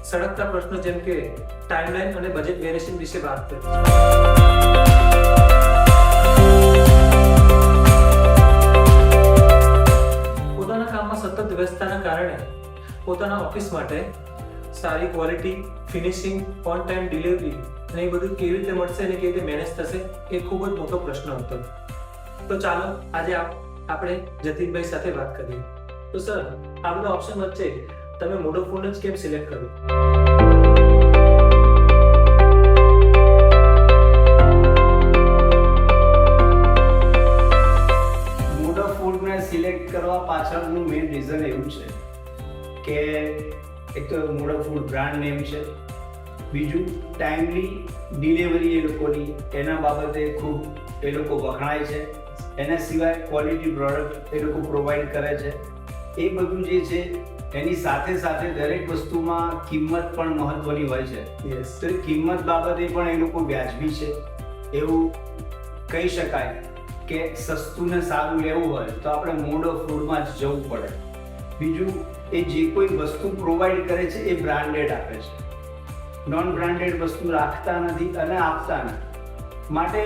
સળગતા પ્રશ્નો જેમ કે ટાઈમલાઈન અને બજેટ વેરિએશન વિશે વાત કરીશું. પોતાના કામમાં સતત વ્યસ્તતાના કારણે પોતાના ઓફિસ માટે સારી quality, finishing, on time delivery અને એ બધું કેવી રીતે મળશે અને કેવી રીતે મેનેજ થશે એ ખૂબ જ મોટો પ્રશ્ન હતો. તો ચાલો આજે આપણે જતીનભાઈ સાથે વાત કરીએ. તો સર, આ બધા ઓપ્શન વચ્ચે તમે મોડોફોન જ કેમ સિલેક્ટ કર્યું? મોડોફોનને સિલેક્ટ કરવા પાછળનું મેઇન રીઝન એવું છે કે એક તો મોડોફોન બ્રાન્ડ નેમ છે, બીજું ટાઈમલી ડિલિવરી એ લોકોની એના બાબતે ખૂબ એ લોકો વખણાય છે. એના સિવાય ક્વોલિટી પ્રોડક્ટ એ લોકો પ્રોવાઈડ કરે છે. એ બધું જે છે એની સાથે સાથે દરેક વસ્તુમાં કિંમત પણ મહત્વની હોય છે. તો એ કિંમત બાબતે પણ એ લોકો વ્યાજબી છે. એવું કહી શકાય કે સસ્તું ને સારું લેવું હોય તો આપણે મોડોફોનમાં જ જવું પડે. બીજું, એ જે કોઈ વસ્તુ પ્રોવાઈડ કરે છે એ બ્રાન્ડેડ આપે છે. નોન બ્રાન્ડેડ વસ્તુ રાખતા નથી અને આપતા નથી. માટે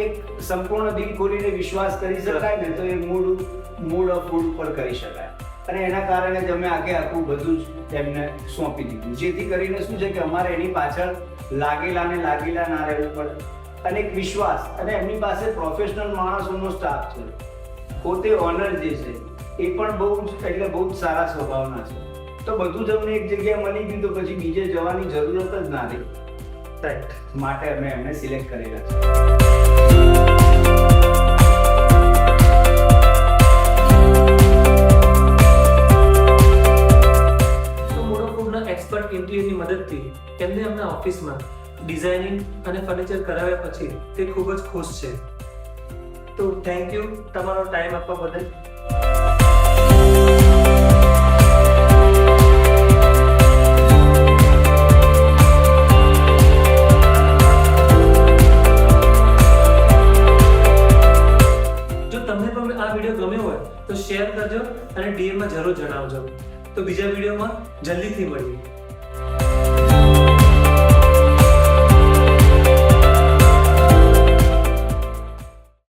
એક સંપૂર્ણ દિલ ખોલીને વિશ્વાસ કરી શકાય ને તો એ મોડોફોન પર કરી શકાય. અને એના કારણે જ અમે આખું બધું જ એમને સોંપી દીધું, જેથી કરીને શું છે કે અમારે એની પાછળ લાગેલા ના રહેવું પડે. અને એક વિશ્વાસ, અને એમની પાસે પ્રોફેશનલ માણસોનો સ્ટાફ છે. પોતે ઓનર જે છે એ પણ બહુ જ સારા સ્વભાવના છે. તો બધું જ અમને એક જગ્યાએ મળી ગયું તો પછી બીજે જવાની જરૂરત જ ના રહી. રાઈટ. માટે અમે એમને સિલેક્ટ કરેલા છે. એક્સપર્ટ ઇન્ટિરિયરની મદદથી એમને એમના ઓફિસમાં ડિઝાઇનિંગ અને ફર્નિચર કરાવ્યા પછી તે ખૂબ જ ખુશ છે. તો થેન્ક યુ તમારો ટાઈમ આપવા બદલ. જો તમને પણ આ વિડીયો ગમ્યો હોય તો શેર કરજો અને DM માં જરૂર જણાવજો. તો બીજા વિડીયોમાં જલ્દીથી મળીએ.